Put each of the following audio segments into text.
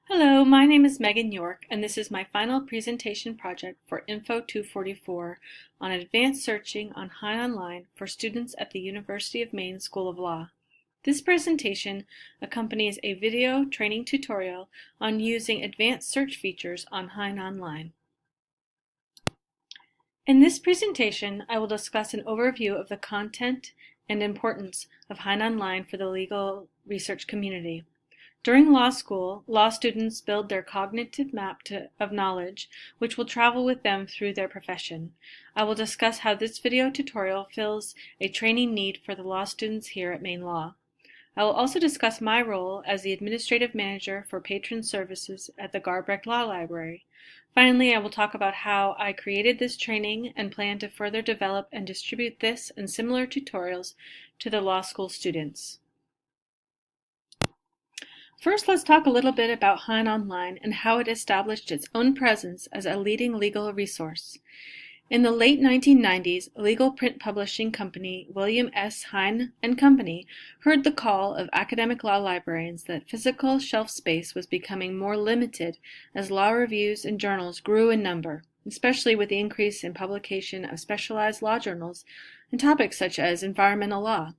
Hello, my name is Megan York, and this is my final presentation project for Info 244 on advanced searching on HeinOnline for students at the University of Maine School of Law. This presentation accompanies a video training tutorial on using advanced search features on HeinOnline. In this presentation, I will discuss an overview of the content and importance of HeinOnline for the legal research community. During law school, law students build their cognitive map of knowledge, which will travel with them through their profession. I will discuss how this video tutorial fills a training need for the law students here at Maine Law. I will also discuss my role as the Administrative Manager for Patron Services at the Garbrecht Law Library. Finally, I will talk about how I created this training and plan to further develop and distribute this and similar tutorials to the law school students. First, let's talk a little bit about HeinOnline and how it established its own presence as a leading legal resource. In the late 1990s, legal print publishing company William S. Hein & Company heard the call of academic law librarians that physical shelf space was becoming more limited as law reviews and journals grew in number, especially with the increase in publication of specialized law journals and topics such as environmental law.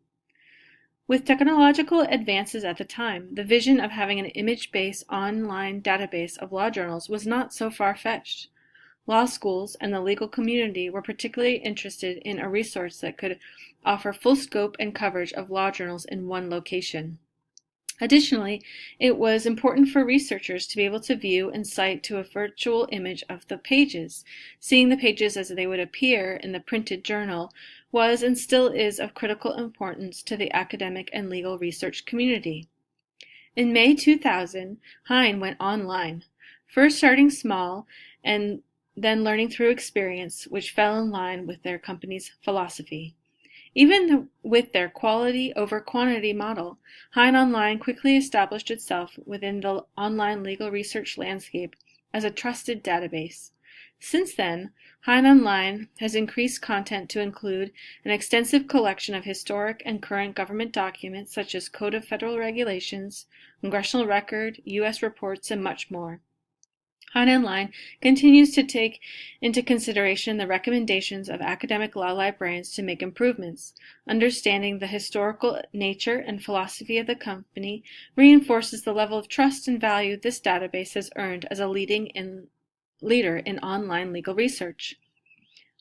With technological advances at the time, the vision of having an image-based online database of law journals was not so far-fetched. Law schools and the legal community were particularly interested in a resource that could offer full scope and coverage of law journals in one location. Additionally, it was important for researchers to be able to view and cite to a virtual image of the pages. Seeing the pages as they would appear in the printed journal was and still is of critical importance to the academic and legal research community. In May 2000, Hein went online, first starting small and then learning through experience, which fell in line with their company's philosophy. Even with their quality over quantity model, HeinOnline quickly established itself within the online legal research landscape as a trusted database. Since then, HeinOnline has increased content to include an extensive collection of historic and current government documents such as Code of Federal Regulations, Congressional Record, U.S. reports, and much more. HeinOnline continues to take into consideration the recommendations of academic law librarians to make improvements. Understanding the historical nature and philosophy of the company reinforces the level of trust and value this database has earned as a leader in online legal research.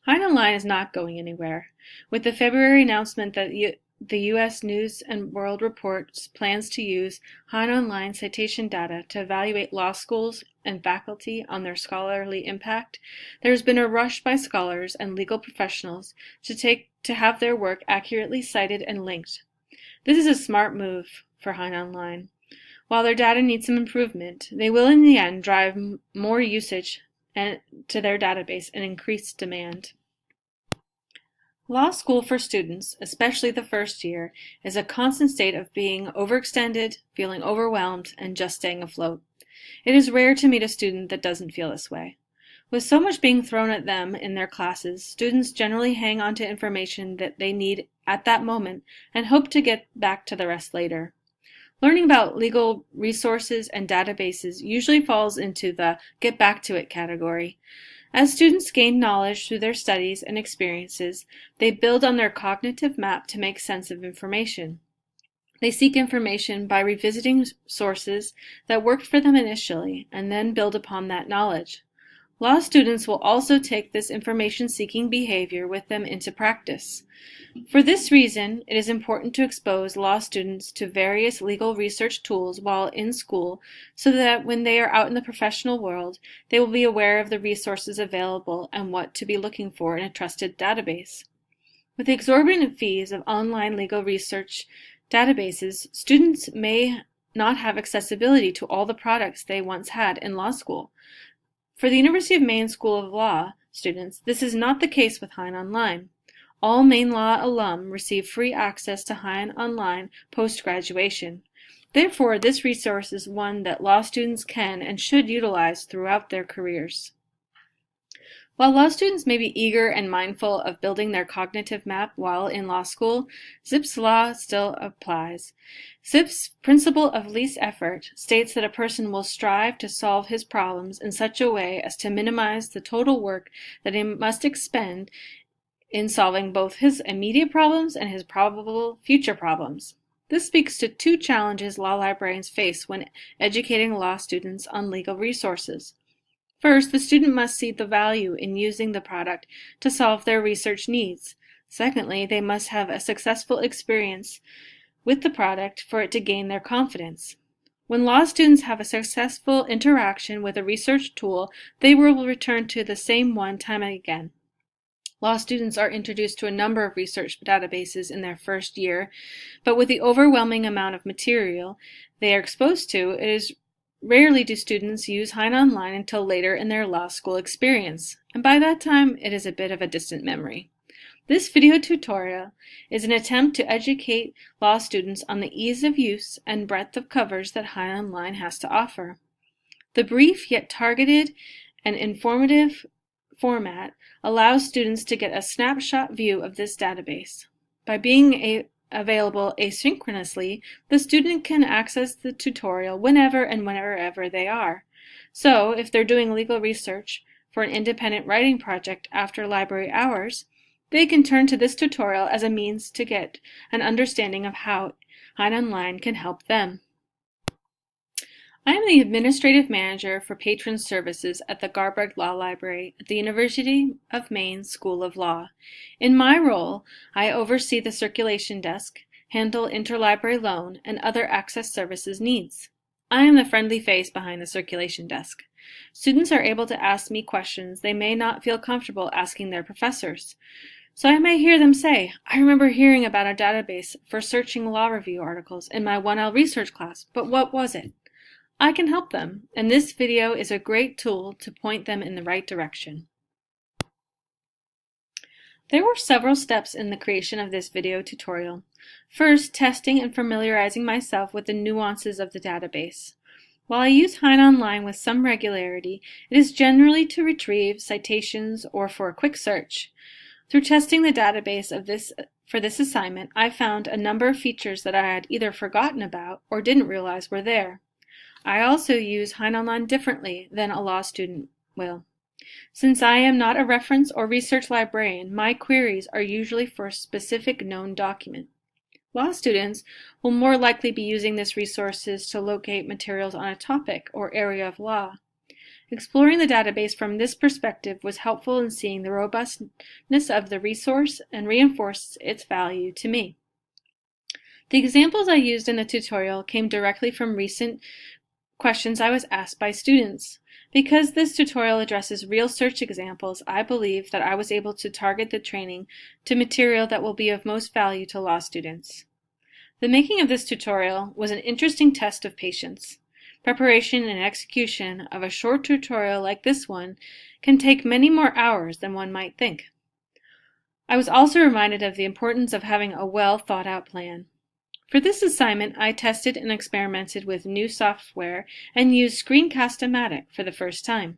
HeinOnline is not going anywhere. With the February announcement that the U.S. News and World Report plans to use HeinOnline citation data to evaluate law schools and faculty on their scholarly impact, there has been a rush by scholars and legal professionals to have their work accurately cited and linked. This is a smart move for HeinOnline. While their data needs some improvement, they will in the end drive more usage to their database and increase demand. Law school for students, especially the first year, is a constant state of being overextended, feeling overwhelmed, and just staying afloat. It is rare to meet a student that doesn't feel this way. With so much being thrown at them in their classes, students generally hang on to information that they need at that moment and hope to get back to the rest later. Learning about legal resources and databases usually falls into the get back to it category. As students gain knowledge through their studies and experiences, they build on their cognitive map to make sense of information. They seek information by revisiting sources that worked for them initially and then build upon that knowledge. Law students will also take this information-seeking behavior with them into practice. For this reason, it is important to expose law students to various legal research tools while in school so that when they are out in the professional world, they will be aware of the resources available and what to be looking for in a trusted database. With the exorbitant fees of online legal research databases, students may not have accessibility to all the products they once had in law school. For the University of Maine School of Law students, this is not the case with HeinOnline. All Maine Law alum receive free access to HeinOnline post-graduation. Therefore, this resource is one that law students can and should utilize throughout their careers. While law students may be eager and mindful of building their cognitive map while in law school, Zipf's law still applies. Zipf's principle of least effort states that a person will strive to solve his problems in such a way as to minimize the total work that he must expend in solving both his immediate problems and his probable future problems. This speaks to two challenges law librarians face when educating law students on legal resources. First, the student must see the value in using the product to solve their research needs. Secondly, they must have a successful experience with the product for it to gain their confidence. When law students have a successful interaction with a research tool, they will return to the same one time and again. Law students are introduced to a number of research databases in their first year, but with the overwhelming amount of material they are exposed to, it is rarely do students use HeinOnline until later in their law school experience, and by that time it is a bit of a distant memory. This video tutorial is an attempt to educate law students on the ease of use and breadth of covers that HeinOnline has to offer. The brief yet targeted and informative format allows students to get a snapshot view of this database. By being available asynchronously, the student can access the tutorial whenever and wherever they are. So, if they're doing legal research for an independent writing project after library hours, they can turn to this tutorial as a means to get an understanding of how HeinOnline can help them. I am the Administrative Manager for Patron Services at the Garberg Law Library at the University of Maine School of Law. In my role, I oversee the circulation desk, handle interlibrary loan, and other access services needs. I am the friendly face behind the circulation desk. Students are able to ask me questions they may not feel comfortable asking their professors. So I may hear them say, "I remember hearing about a database for searching law review articles in my 1L research class, but what was it?" I can help them, and this video is a great tool to point them in the right direction. There were several steps in the creation of this video tutorial. First, testing and familiarizing myself with the nuances of the database. While I use HeinOnline with some regularity, it is generally to retrieve citations or for a quick search. Through testing the database for this assignment, I found a number of features that I had either forgotten about or didn't realize were there. I also use HeinOnline differently than a law student will. Since I am not a reference or research librarian, my queries are usually for a specific known document. Law students will more likely be using this resources to locate materials on a topic or area of law. Exploring the database from this perspective was helpful in seeing the robustness of the resource and reinforced its value to me. The examples I used in the tutorial came directly from recent questions I was asked by students. Because this tutorial addresses real search examples, I believe that I was able to target the training to material that will be of most value to law students. The making of this tutorial was an interesting test of patience. Preparation and execution of a short tutorial like this one can take many more hours than one might think. I was also reminded of the importance of having a well thought out plan. For this assignment, I tested and experimented with new software and used Screencast-O-Matic for the first time.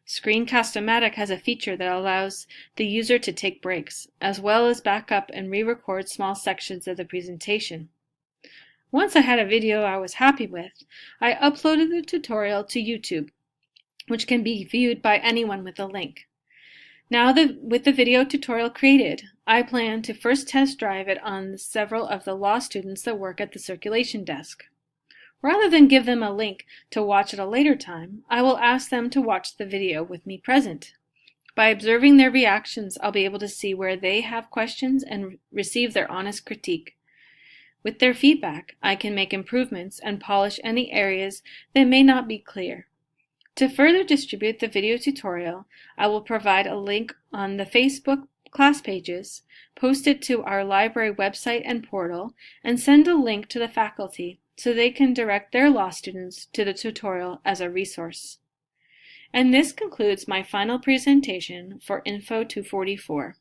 Screencast-O-Matic has a feature that allows the user to take breaks, as well as back up and re-record small sections of the presentation. Once I had a video I was happy with, I uploaded the tutorial to YouTube, which can be viewed by anyone with a link. Now with the video tutorial created, I plan to first test drive it on several of the law students that work at the circulation desk. Rather than give them a link to watch at a later time, I will ask them to watch the video with me present. By observing their reactions, I'll be able to see where they have questions and receive their honest critique. With their feedback, I can make improvements and polish any areas that may not be clear. To further distribute the video tutorial, I will provide a link on the Facebook class pages, post it to our library website and portal, and send a link to the faculty so they can direct their law students to the tutorial as a resource. And this concludes my final presentation for Info 244.